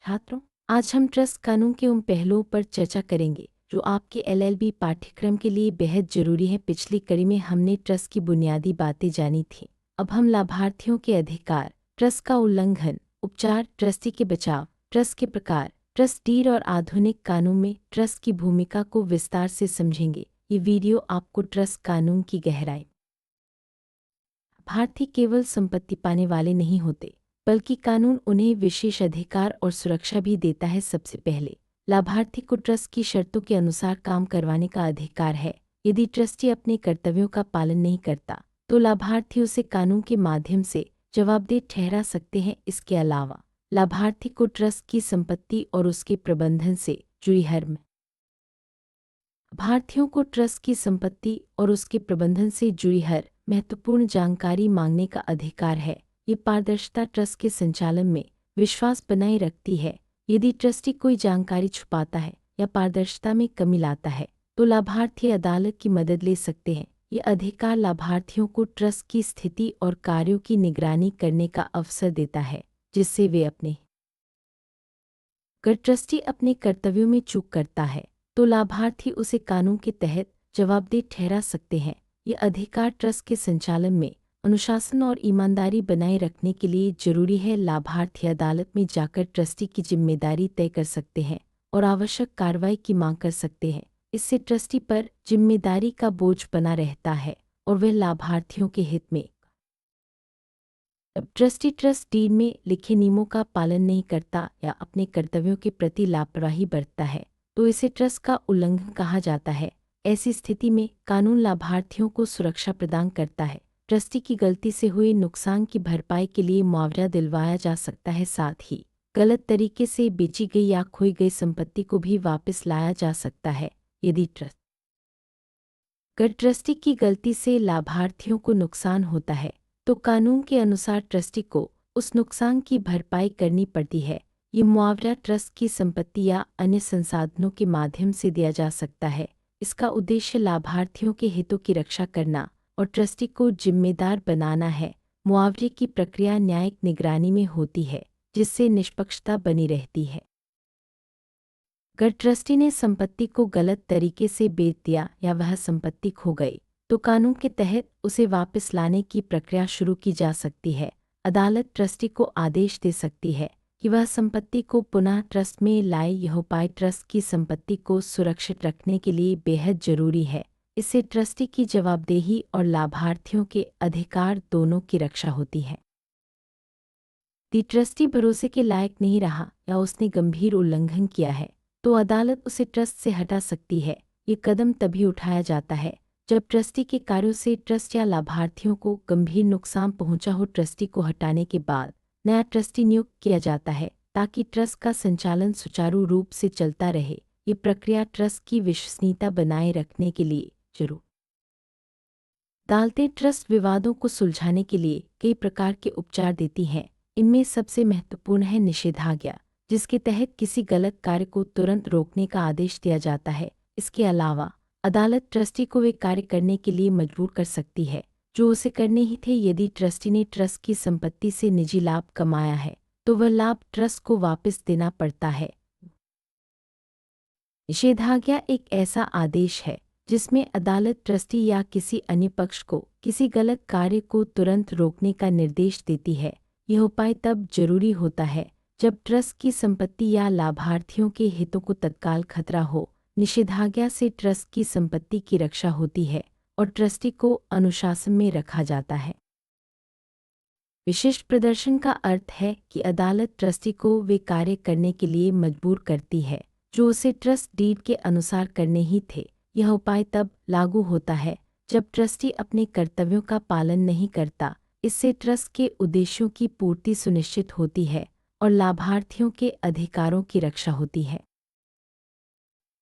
छात्रों, आज हम ट्रस्ट कानून के उन पहलुओं पर चर्चा करेंगे जो आपके एलएलबी पाठ्यक्रम के लिए बेहद जरूरी है। पिछली कड़ी में हमने ट्रस्ट की बुनियादी बातें जानी थी। अब हम लाभार्थियों के अधिकार, ट्रस्ट का उल्लंघन, उपचार, ट्रस्टी के बचाव, ट्रस्ट के प्रकार, ट्रस्ट डीड और आधुनिक कानून में ट्रस्ट की भूमिका को विस्तार से समझेंगे। ये वीडियो आपको ट्रस्ट कानून की गहराई। लाभार्थी केवल संपत्ति पाने वाले नहीं होते, बल्कि कानून उन्हें विशेष अधिकार और सुरक्षा भी देता है। सबसे पहले, लाभार्थी को ट्रस्ट की शर्तों के अनुसार काम करवाने का अधिकार है। यदि ट्रस्टी अपने कर्तव्यों का पालन नहीं करता, तो लाभार्थी उसे कानून के माध्यम से जवाबदेह ठहरा सकते हैं। इसके अलावा, लाभार्थी को ट्रस्ट की संपत्ति और उसके प्रबंधन से जुड़ी हर लाभार्थियों को ट्रस्ट की संपत्ति और उसके प्रबंधन से जुड़ी हर महत्वपूर्ण जानकारी मांगने का अधिकार है। ये पारदर्शिता ट्रस्ट के संचालन में विश्वास बनाए रखती है। यदि ट्रस्टी कोई जानकारी छुपाता है या पारदर्शिता में कमी लाता है, तो लाभार्थी अदालत की मदद ले सकते हैं। ये अधिकार लाभार्थियों को ट्रस्ट की स्थिति और कार्यों की निगरानी करने का अवसर देता है, जिससे वे अगर ट्रस्टी अपने कर्तव्यों में चूक करता है, तो लाभार्थी उसे कानून के तहत जवाबदेह ठहरा सकते हैं। ये अधिकार ट्रस्ट के संचालन में अनुशासन और ईमानदारी बनाए रखने के लिए जरूरी है। लाभार्थी अदालत में जाकर ट्रस्टी की जिम्मेदारी तय कर सकते हैं और आवश्यक कार्रवाई की मांग कर सकते हैं। इससे ट्रस्टी पर जिम्मेदारी का बोझ बना रहता है और वह लाभार्थियों के हित में। अब ट्रस्टी ट्रस्ट डीड में लिखे नियमों का पालन नहीं करता या अपने कर्तव्यों के प्रति लापरवाही बरतता है, तो इसे ट्रस्ट का उल्लंघन कहा जाता है। ऐसी स्थिति में कानून लाभार्थियों को सुरक्षा प्रदान करता है। ट्रस्टी की गलती से हुए नुकसान की भरपाई के लिए मुआवजा दिलवाया जा सकता है। साथ ही गलत तरीके से बेची गई या खोई गई संपत्ति को भी वापस लाया जा सकता है। यदि ट्रस्टी की गलती से लाभार्थियों को नुकसान होता है, तो कानून के अनुसार ट्रस्टी को उस नुकसान की भरपाई करनी पड़ती है। ये मुआवजा ट्रस्ट की संपत्ति या अन्य संसाधनों के माध्यम से दिया जा सकता है। इसका उद्देश्य लाभार्थियों के हितों की रक्षा करना और ट्रस्टी को जिम्मेदार बनाना है। मुआवजे की प्रक्रिया न्यायिक निगरानी में होती है, जिससे निष्पक्षता बनी रहती है। अगर ट्रस्टी ने संपत्ति को गलत तरीके से बेच दिया या वह संपत्ति खो गई, तो कानून के तहत उसे वापस लाने की प्रक्रिया शुरू की जा सकती है। अदालत ट्रस्टी को आदेश दे सकती है कि वह संपत्ति को पुनः ट्रस्ट में लाए। यह उपाय ट्रस्ट की संपत्ति को सुरक्षित रखने के लिए बेहद जरूरी है। इससे ट्रस्टी की जवाबदेही और लाभार्थियों के अधिकार दोनों की रक्षा होती है। यदि ट्रस्टी भरोसे के लायक नहीं रहा या उसने गंभीर उल्लंघन किया है, तो अदालत उसे ट्रस्ट से हटा सकती है। ये कदम तभी उठाया जाता है जब ट्रस्टी के कार्यों से ट्रस्ट या लाभार्थियों को गंभीर नुकसान पहुंचा हो। ट्रस्टी को हटाने के बाद नया ट्रस्टी नियुक्त किया जाता है ताकि ट्रस्ट का संचालन सुचारू रूप से चलता रहे। ये प्रक्रिया ट्रस्ट की विश्वसनीयता बनाए रखने के लिए जरूरी। अदालतें ट्रस्ट विवादों को सुलझाने के लिए कई प्रकार के उपचार देती हैं। इनमें सबसे महत्वपूर्ण है निषेधाज्ञा, जिसके तहत किसी गलत कार्य को तुरंत रोकने का आदेश दिया जाता है। इसके अलावा अदालत ट्रस्टी को वे कार्य करने के लिए मजबूर कर सकती है जो उसे करने ही थे। यदि ट्रस्टी ने ट्रस्ट की संपत्ति से निजी लाभ कमाया है, तो वह लाभ ट्रस्ट को वापस देना पड़ता है। निषेधाज्ञा एक ऐसा आदेश है जिसमें अदालत ट्रस्टी या किसी अन्य पक्ष को किसी गलत कार्य को तुरंत रोकने का निर्देश देती है। यह उपाय तब जरूरी होता है जब ट्रस्ट की संपत्ति या लाभार्थियों के हितों को तत्काल खतरा हो। निषेधाज्ञा से ट्रस्ट की संपत्ति की रक्षा होती है और ट्रस्टी को अनुशासन में रखा जाता है। विशिष्ट प्रदर्शन का अर्थ है कि अदालत ट्रस्टी को वे कार्य करने के लिए मजबूर करती है जो उसे ट्रस्ट डीड के अनुसार करने ही थे। यह उपाय तब लागू होता है जब ट्रस्टी अपने कर्तव्यों का पालन नहीं करता। इससे ट्रस्ट के उद्देश्यों की पूर्ति सुनिश्चित होती है और लाभार्थियों के अधिकारों की रक्षा होती है।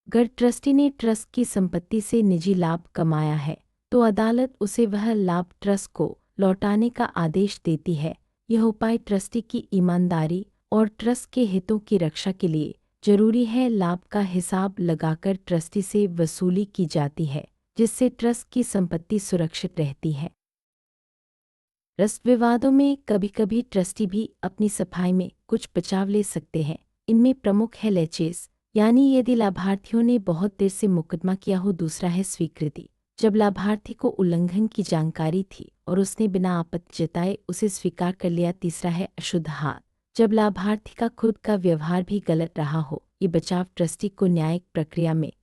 अगर ट्रस्टी ने ट्रस्ट की संपत्ति से निजी लाभ कमाया है, तो अदालत उसे वह लाभ ट्रस्ट को लौटाने का आदेश देती है। यह उपाय ट्रस्टी की ईमानदारी और ट्रस्ट के हितों की रक्षा के लिए जरूरी है। लाभ का हिसाब लगाकर ट्रस्टी से वसूली की जाती है, जिससे ट्रस्ट की संपत्ति सुरक्षित रहती है। ट्रस्ट विवादों में कभी कभी ट्रस्टी भी अपनी सफाई में कुछ बचाव ले सकते हैं। इनमें प्रमुख है लेचेस, यानी यदि लाभार्थियों ने बहुत देर से मुकदमा किया हो। दूसरा है स्वीकृति, जब लाभार्थी को उल्लंघन की जानकारी थी और उसने बिना आपत्ति जताए उसे स्वीकार कर लिया। तीसरा है अशुद्ध हाथ, जब लाभार्थी का खुद का व्यवहार भी गलत रहा हो। ये बचाव ट्रस्टी को न्यायिक प्रक्रिया में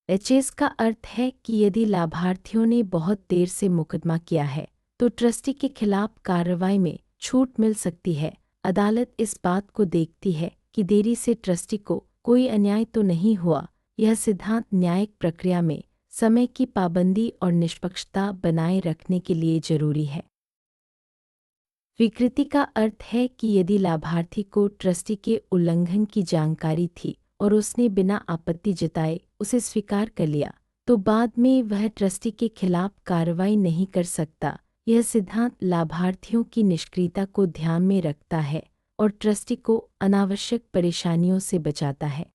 एचएस का अर्थ है कि यदि लाभार्थियों ने बहुत देर से मुकदमा किया है तो ट्रस्टी के खिलाफ कार्रवाई में छूट मिल सकती है। अदालत इस बात को देखती है कि देरी से ट्रस्टी को कोई अन्याय तो नहीं हुआ। यह सिद्धांत न्यायिक प्रक्रिया में समय की पाबंदी और निष्पक्षता बनाए रखने के लिए जरूरी है। स्वीकृति का अर्थ है कि यदि लाभार्थी को ट्रस्टी के उल्लंघन की जानकारी थी और उसने बिना आपत्ति जताए उसे स्वीकार कर लिया, तो बाद में वह ट्रस्टी के खिलाफ कार्रवाई नहीं कर सकता। यह सिद्धांत लाभार्थियों की निष्क्रियता को ध्यान में रखता है और ट्रस्टी को अनावश्यक परेशानियों से बचाता है।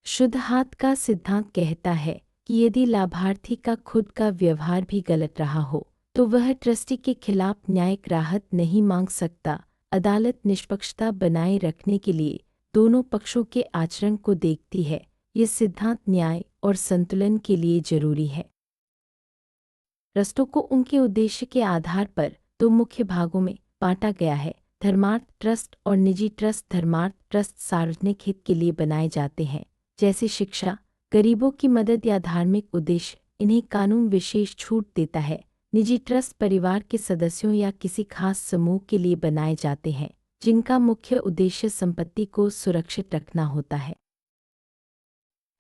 शुद्ध हाथ का सिद्धांत कहता है कि यदि लाभार्थी का खुद का व्यवहार भी गलत रहा हो तो वह ट्रस्टी के खिलाफ न्यायिक राहत नहीं मांग सकता। अदालत निष्पक्षता बनाए रखने के लिए दोनों पक्षों के आचरण को देखती है। ये सिद्धांत न्याय और संतुलन के लिए जरूरी है। ट्रस्टों को उनके उद्देश्य के आधार पर दो मुख्य भागों में बांटा गया है, धर्मार्थ ट्रस्ट और निजी ट्रस्ट। धर्मार्थ ट्रस्ट सार्वजनिक हित के लिए बनाए जाते हैं, जैसे शिक्षा, गरीबों की मदद या धार्मिक उद्देश्य। इन्हें कानून विशेष छूट देता है। निजी ट्रस्ट परिवार के सदस्यों या किसी खास समूह के लिए बनाए जाते हैं, जिनका मुख्य उद्देश्य संपत्ति को सुरक्षित रखना होता है।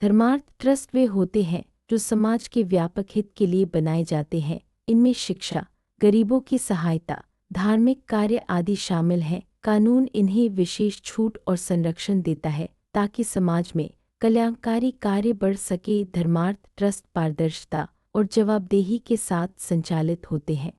धर्मार्थ ट्रस्ट वे होते हैं जो समाज के व्यापक हित के लिए बनाए जाते हैं। इनमें शिक्षा, गरीबों की सहायता, धार्मिक कार्य आदि शामिल हैं। कानून इन्हें विशेष छूट और संरक्षण देता है ताकि समाज में कल्याणकारी कार्य बढ़ सके। धर्मार्थ ट्रस्ट पारदर्शिता और जवाबदेही के साथ संचालित होते हैं।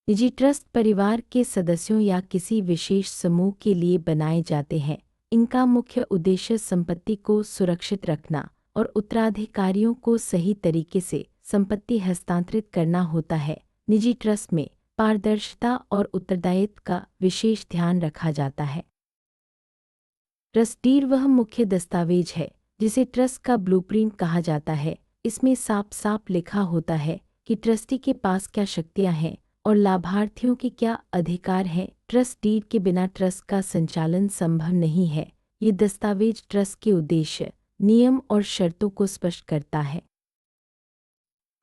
निजी ट्रस्ट परिवार के सदस्यों या किसी विशेष समूह के लिए बनाए जाते हैं। इनका मुख्य उद्देश्य संपत्ति को सुरक्षित रखना और उत्तराधिकारियों को सही तरीके से संपत्ति हस्तांतरित करना होता है। निजी ट्रस्ट में पारदर्शिता और उत्तरदायित्व का विशेष ध्यान रखा जाता है। ट्रस्ट डीड वह मुख्य दस्तावेज है जिसे ट्रस्ट का ब्लूप्रिंट कहा जाता है। इसमें साफ साफ लिखा होता है कि ट्रस्टी के पास क्या शक्तियां हैं और लाभार्थियों के क्या अधिकार हैं। ट्रस्ट डीड के बिना ट्रस्ट का संचालन संभव नहीं है। ये दस्तावेज ट्रस्ट के उद्देश्य, नियम और शर्तों को स्पष्ट करता है।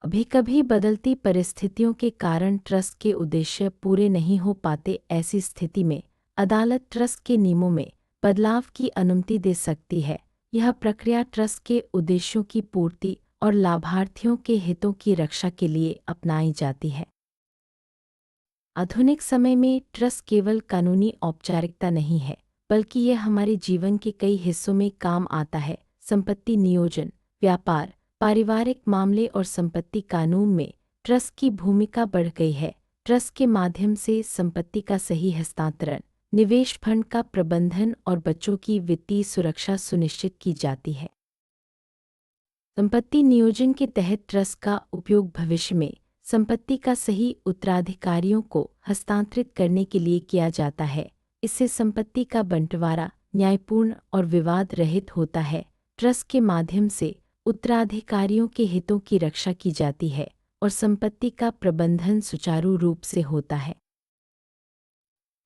कभी कभी बदलती परिस्थितियों के कारण ट्रस्ट के उद्देश्य पूरे नहीं हो पाते। ऐसी स्थिति में अदालत ट्रस्ट के नियमों में बदलाव की अनुमति दे सकती है। यह प्रक्रिया ट्रस्ट के उद्देश्यों की पूर्ति और लाभार्थियों के हितों की रक्षा के लिए अपनाई जाती है। आधुनिक समय में ट्रस्ट केवल कानूनी औपचारिकता नहीं है, बल्कि यह हमारे जीवन के कई हिस्सों में काम आता है। संपत्ति नियोजन, व्यापार, पारिवारिक मामले और संपत्ति कानून में ट्रस्ट की भूमिका बढ़ गई है। ट्रस्ट के माध्यम से संपत्ति का सही हस्तांतरण, निवेश फंड का प्रबंधन और बच्चों की वित्तीय सुरक्षा सुनिश्चित की जाती है। संपत्ति नियोजन के तहत ट्रस्ट का उपयोग भविष्य में संपत्ति का सही उत्तराधिकारियों को हस्तांतरित करने के लिए किया जाता है। इससे संपत्ति का बंटवारा न्यायपूर्ण और विवाद रहित होता है। ट्रस्ट के माध्यम से उत्तराधिकारियों के हितों की रक्षा की जाती है और संपत्ति का प्रबंधन सुचारू रूप से होता है।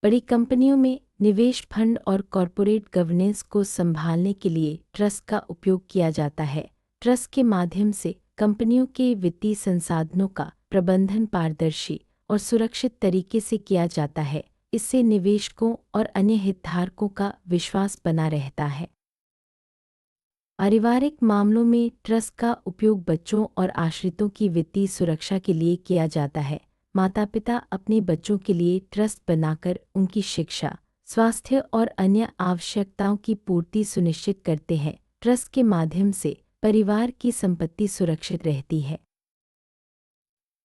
बड़ी कंपनियों में निवेश फंड और कॉरपोरेट गवर्नेंस को संभालने के लिए ट्रस्ट का उपयोग किया जाता है। ट्रस्ट के माध्यम से कंपनियों के वित्तीय संसाधनों का प्रबंधन पारदर्शी और सुरक्षित तरीके से किया जाता है। इससे निवेशकों और अन्य हितधारकों का विश्वास बना रहता है। पारिवारिक मामलों में ट्रस्ट का उपयोग बच्चों और आश्रितों की वित्तीय सुरक्षा के लिए किया जाता है। माता-पिता अपने बच्चों के लिए ट्रस्ट बनाकर उनकी शिक्षा, स्वास्थ्य और अन्य आवश्यकताओं की पूर्ति सुनिश्चित करते हैं। ट्रस्ट के माध्यम से परिवार की संपत्ति सुरक्षित रहती है।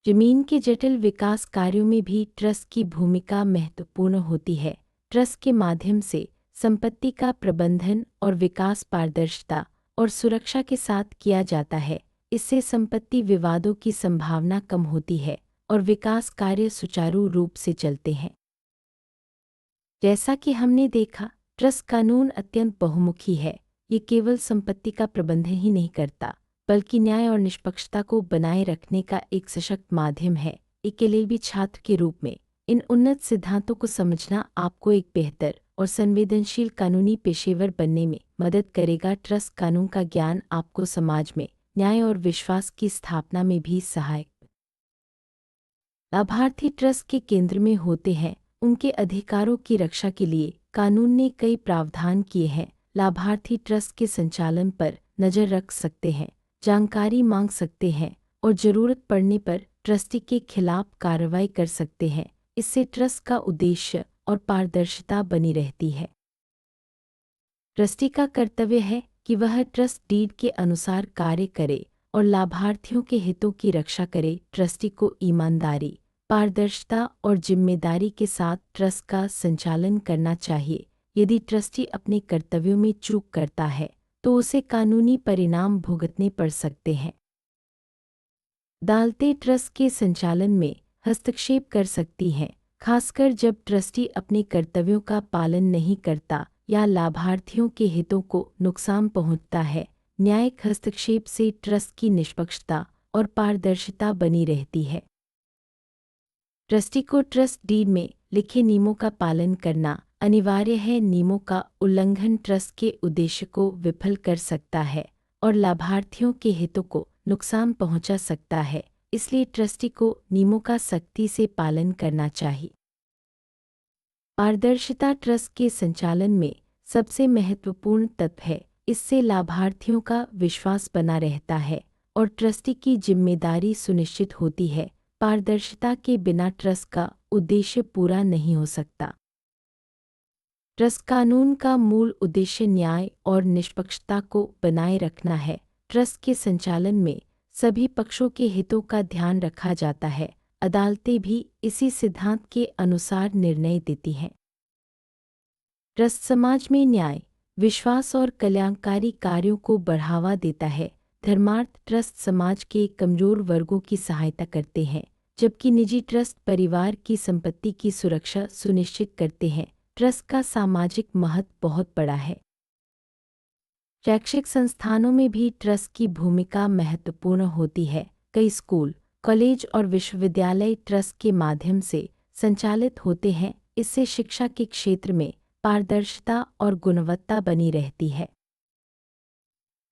जमीन के जटिल विकास कार्यों में भी ट्रस्ट की भूमिका महत्वपूर्ण होती है। ट्रस्ट के माध्यम से संपत्ति का प्रबंधन और विकास पारदर्शिता और सुरक्षा के साथ किया जाता है। इससे संपत्ति विवादों की संभावना कम होती है और विकास कार्य सुचारू रूप से चलते हैं। जैसा कि हमने देखा, ट्रस्ट कानून अत्यंत बहुमुखी है। ये केवल संपत्ति का प्रबंधन ही नहीं करता, बल्कि न्याय और निष्पक्षता को बनाए रखने का एक सशक्त माध्यम है। एक एलएलबी छात्र के रूप में इन उन्नत सिद्धांतों को समझना आपको एक बेहतर और संवेदनशील कानूनी पेशेवर बनने में मदद करेगा। ट्रस्ट कानून का ज्ञान आपको समाज में न्याय और विश्वास की स्थापना में भी सहायक। लाभार्थी ट्रस्ट के केंद्र में होते हैं। उनके अधिकारों की रक्षा के लिए कानून ने कई प्रावधान किए हैं। लाभार्थी ट्रस्ट के संचालन पर नज़र रख सकते हैं, जानकारी मांग सकते हैं और ज़रूरत पड़ने पर ट्रस्टी के खिलाफ कार्रवाई कर सकते हैं। इससे ट्रस्ट का उद्देश्य और पारदर्शिता बनी रहती है। ट्रस्टी का कर्तव्य है कि वह ट्रस्ट डीड के अनुसार कार्य करे और लाभार्थियों के हितों की रक्षा करे। ट्रस्टी को ईमानदारी, पारदर्शिता और जिम्मेदारी के साथ ट्रस्ट का संचालन करना चाहिए। यदि ट्रस्टी अपने कर्तव्यों में चूक करता है तो उसे कानूनी परिणाम भुगतने पड़ सकते हैं। अदालतें ट्रस्ट के संचालन में हस्तक्षेप कर सकती हैं, खासकर जब ट्रस्टी अपने कर्तव्यों का पालन नहीं करता या लाभार्थियों के हितों को नुकसान पहुंचता है। न्यायिक हस्तक्षेप से ट्रस्ट की निष्पक्षता और पारदर्शिता बनी रहती है। ट्रस्टी को ट्रस्ट डीड में लिखे नियमों का पालन करना अनिवार्य है। नियमों का उल्लंघन ट्रस्ट के उद्देश्य को विफल कर सकता है और लाभार्थियों के हितों को नुकसान पहुंचा सकता है। इसलिए ट्रस्टी को नियमों का सख्ती से पालन करना चाहिए। पारदर्शिता ट्रस्ट के संचालन में सबसे महत्वपूर्ण तत्व है। इससे लाभार्थियों का विश्वास बना रहता है और ट्रस्टी की जिम्मेदारी सुनिश्चित होती है। पारदर्शिता के बिना ट्रस्ट का उद्देश्य पूरा नहीं हो सकता। ट्रस्ट कानून का मूल उद्देश्य न्याय और निष्पक्षता को बनाए रखना है। ट्रस्ट के संचालन में सभी पक्षों के हितों का ध्यान रखा जाता है। अदालतें भी इसी सिद्धांत के अनुसार निर्णय देती हैं। ट्रस्ट समाज में न्याय, विश्वास और कल्याणकारी कार्यों को बढ़ावा देता है। धर्मार्थ ट्रस्ट समाज के कमजोर वर्गों की सहायता करते हैं, जबकि निजी ट्रस्ट परिवार की संपत्ति की सुरक्षा सुनिश्चित करते हैं। ट्रस्ट का सामाजिक महत्व बहुत बड़ा है। शैक्षिक संस्थानों में भी ट्रस्ट की भूमिका महत्वपूर्ण होती है। कई स्कूल, कॉलेज और विश्वविद्यालय ट्रस्ट के माध्यम से संचालित होते हैं। इससे शिक्षा के क्षेत्र में पारदर्शिता और गुणवत्ता बनी रहती है।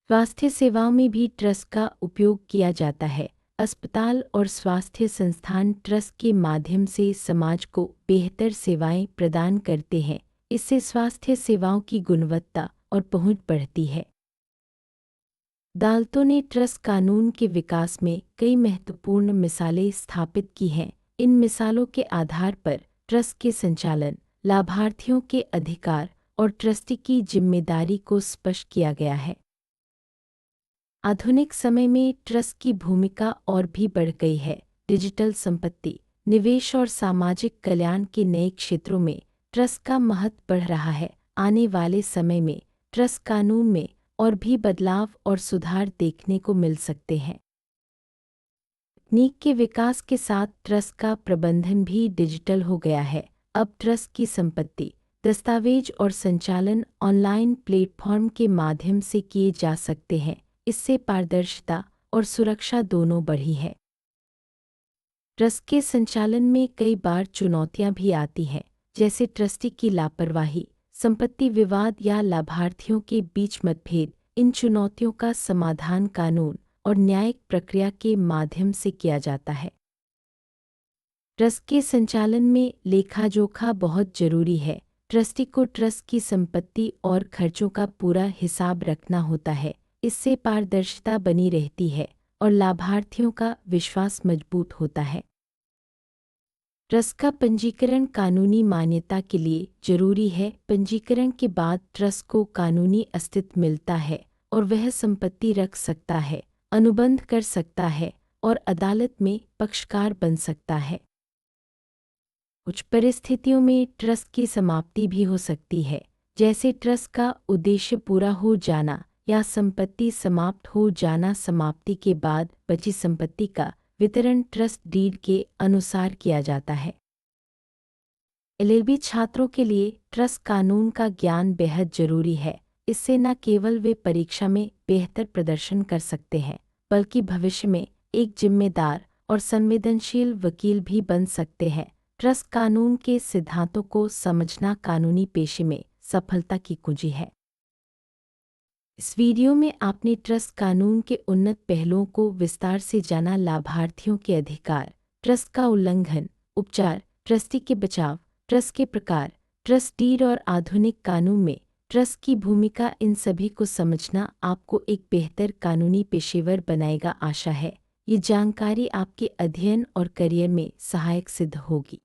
स्वास्थ्य सेवाओं में भी ट्रस्ट का उपयोग किया जाता है। अस्पताल और स्वास्थ्य संस्थान ट्रस्ट के माध्यम से समाज को बेहतर सेवाएं प्रदान करते हैं। इससे स्वास्थ्य सेवाओं की गुणवत्ता और पहुंच बढ़ती है। अदालतों ने ट्रस्ट कानून के विकास में कई महत्वपूर्ण मिसालें स्थापित की हैं। इन मिसालों के आधार पर ट्रस्ट के संचालन, लाभार्थियों के अधिकार और ट्रस्टी की जिम्मेदारी को स्पष्ट किया गया है। आधुनिक समय में ट्रस्ट की भूमिका और भी बढ़ गई है। डिजिटल संपत्ति, निवेश और सामाजिक कल्याण के नए क्षेत्रों में ट्रस्ट का महत्व बढ़ रहा है। आने वाले समय में ट्रस्ट कानून में और भी बदलाव और सुधार देखने को मिल सकते हैं। तकनीक के विकास के साथ ट्रस्ट का प्रबंधन भी डिजिटल हो गया है। अब ट्रस्ट की संपत्ति, दस्तावेज और संचालन ऑनलाइन प्लेटफॉर्म के माध्यम से किए जा सकते हैं। इससे पारदर्शिता और सुरक्षा दोनों बढ़ी है। ट्रस्ट के संचालन में कई बार चुनौतियां भी आती हैं, जैसे ट्रस्टी की लापरवाही, संपत्ति विवाद या लाभार्थियों के बीच मतभेद। इन चुनौतियों का समाधान कानून और न्यायिक प्रक्रिया के माध्यम से किया जाता है। ट्रस्ट के संचालन में लेखा जोखा बहुत जरूरी है। ट्रस्टी को ट्रस्ट की संपत्ति और खर्चों का पूरा हिसाब रखना होता है। इससे पारदर्शिता बनी रहती है और लाभार्थियों का विश्वास मजबूत होता है। ट्रस्ट का पंजीकरण कानूनी मान्यता के लिए जरूरी है। पंजीकरण के बाद ट्रस्ट को कानूनी अस्तित्व मिलता है और वह संपत्ति रख सकता है, अनुबंध कर सकता है और अदालत में पक्षकार बन सकता है। कुछ परिस्थितियों में ट्रस्ट की समाप्ति भी हो सकती है, जैसे ट्रस्ट का उद्देश्य पूरा हो जाना या संपत्ति समाप्त हो जाना। समाप्ति के बाद बची संपत्ति का वितरण ट्रस्ट डीड के अनुसार किया जाता है। एलएलबी छात्रों के लिए ट्रस्ट कानून का ज्ञान बेहद जरूरी है। इससे न केवल वे परीक्षा में बेहतर प्रदर्शन कर सकते हैं, बल्कि भविष्य में एक जिम्मेदार और संवेदनशील वकील भी बन सकते हैं। ट्रस्ट कानून के सिद्धांतों को समझना कानूनी पेशे में सफलता की कुंजी है। इस वीडियो में आपने ट्रस्ट कानून के उन्नत पहलुओं को विस्तार से जाना। लाभार्थियों के अधिकार, ट्रस्ट का उल्लंघन, उपचार, ट्रस्टी के बचाव, ट्रस्ट के प्रकार, ट्रस्ट डीड और आधुनिक कानून में ट्रस्ट की भूमिका, इन सभी को समझना आपको एक बेहतर कानूनी पेशेवर बनाएगा। आशा है ये जानकारी आपके अध्ययन और करियर में सहायक सिद्ध होगी।